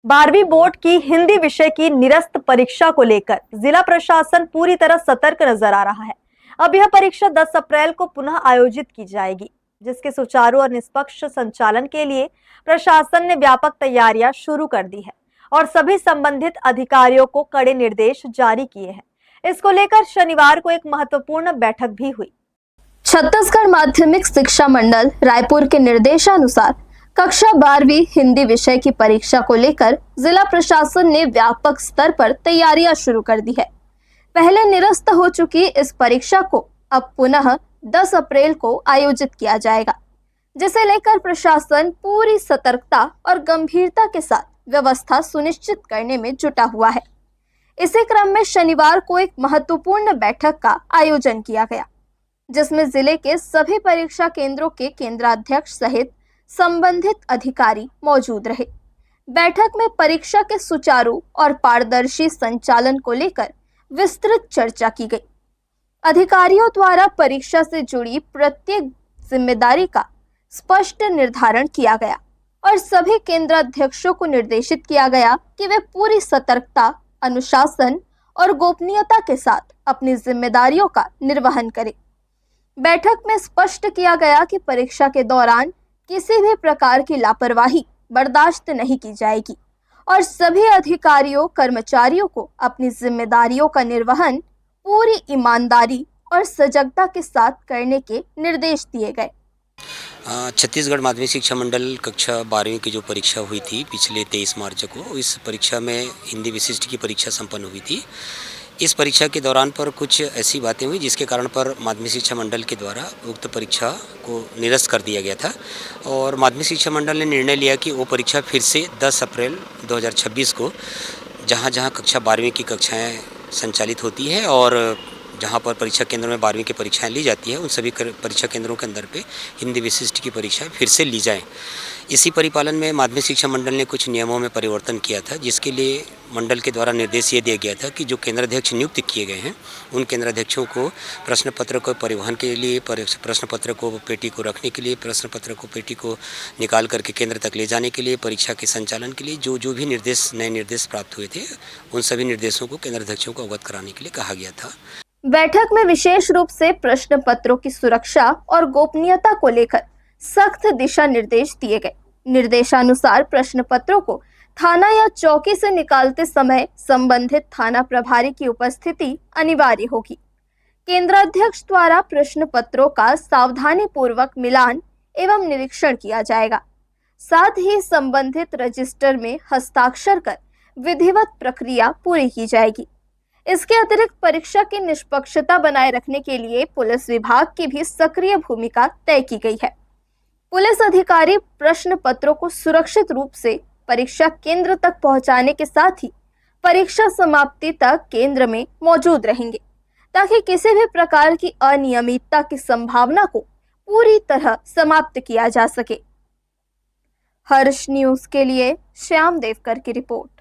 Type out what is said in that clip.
12वीं बोर्ड की हिंदी विषय की निरस्त परीक्षा को लेकर जिला प्रशासन पूरी तरह सतर्क नजर आ रहा है। अब यह परीक्षा 10 अप्रैल को पुनः आयोजित की जाएगी, जिसके सुचारू और निष्पक्ष संचालन के लिए प्रशासन ने व्यापक तैयारियां शुरू कर दी है और सभी संबंधित अधिकारियों को कड़े निर्देश जारी किए हैं। इसको लेकर शनिवार को एक महत्वपूर्ण बैठक भी हुई। छत्तीसगढ़ माध्यमिक शिक्षा मंडल रायपुर के निर्देशानुसार कक्षा 12वीं हिंदी विषय की परीक्षा को लेकर जिला प्रशासन ने व्यापक स्तर पर तैयारियां शुरू कर दी है। पहले निरस्त हो चुकी इस परीक्षा को अब पुनः 10 अप्रैल को आयोजित किया जाएगा, जिसे लेकर प्रशासन पूरी सतर्कता और गंभीरता के साथ व्यवस्था सुनिश्चित करने में जुटा हुआ है। इसी क्रम में शनिवार को एक महत्वपूर्ण बैठक का आयोजन किया गया, जिसमें जिले के सभी परीक्षा केंद्रों के केंद्राध्यक्ष सहित संबंधित अधिकारी मौजूद रहे। बैठक में परीक्षा के सुचारू और पारदर्शी संचालन को लेकर विस्तृत चर्चा की गई। अधिकारियों द्वारा परीक्षा से जुड़ी प्रत्येक जिम्मेदारी का स्पष्ट निर्धारण किया गया और सभी केंद्राध्यक्षों को निर्देशित किया गया कि वे पूरी सतर्कता, अनुशासन और गोपनीयता के साथ अपनी जिम्मेदारियों का निर्वहन करें। बैठक में स्पष्ट किया गया कि परीक्षा के दौरान किसी भी प्रकार की लापरवाही बर्दाश्त नहीं की जाएगी और सभी अधिकारियों कर्मचारियों को अपनी जिम्मेदारियों का निर्वहन पूरी ईमानदारी और सजगता के साथ करने के निर्देश दिए गए। छत्तीसगढ़ माध्यमिक शिक्षा मंडल कक्षा 12वीं की जो परीक्षा हुई थी पिछले 23 मार्च को, इस परीक्षा में हिंदी विशिष्ट की परीक्षा संपन्न हुई थी। इस परीक्षा के दौरान पर कुछ ऐसी बातें हुई जिसके कारण पर माध्यमिक शिक्षा मंडल के द्वारा उक्त परीक्षा को निरस्त कर दिया गया था और माध्यमिक शिक्षा मंडल ने निर्णय लिया कि वो परीक्षा फिर से 10 अप्रैल 2026 को जहां कक्षा 12वीं की कक्षाएं संचालित होती है और जहां पर परीक्षा केंद्रों में 12वीं की परीक्षाएं ली जाती है, उन सभी परीक्षा केंद्रों के अंदर पे हिंदी विशिष्ट की परीक्षाएं फिर से ली जाएं। इसी परिपालन में माध्यमिक शिक्षा मंडल ने कुछ नियमों में परिवर्तन किया था, जिसके लिए मंडल के द्वारा निर्देश ये दिया गया था कि जो केंद्राध्यक्ष नियुक्त किए गए हैं उन केंद्राध्यक्षों को प्रश्न पत्र को परिवहन के लिए, प्रश्न पत्र को पेटी को रखने के लिए, प्रश्न पत्र को पेटी को निकाल करके केंद्र तक ले जाने के लिए, परीक्षा के संचालन के लिए जो भी नए निर्देश प्राप्त हुए थे, उन सभी निर्देशों को केंद्राध्यक्षों को अवगत कराने के लिए कहा गया था। बैठक में विशेष रूप से प्रश्न पत्रों की सुरक्षा और गोपनीयता को लेकर सख्त दिशा निर्देश दिए गए। निर्देशानुसार प्रश्न पत्रों को थाना या चौकी से निकालते समय संबंधित थाना प्रभारी की उपस्थिति अनिवार्य होगी। केंद्राध्यक्ष द्वारा प्रश्न पत्रों का सावधानी पूर्वक मिलान एवं निरीक्षण किया जाएगा। साथ ही संबंधित रजिस्टर में हस्ताक्षर कर विधिवत प्रक्रिया पूरी की जाएगी। इसके अतिरिक्त परीक्षा की निष्पक्षता बनाए रखने के लिए पुलिस विभाग की भी सक्रिय भूमिका तय की गई है। पुलिस अधिकारी प्रश्न पत्रों को सुरक्षित रूप से परीक्षा केंद्र तक पहुंचाने के साथ ही परीक्षा समाप्ति तक केंद्र में मौजूद रहेंगे, ताकि किसी भी प्रकार की अनियमितता की संभावना को पूरी तरह समाप्त किया जा सके। हर्ष न्यूज के लिए श्याम देवकर की रिपोर्ट।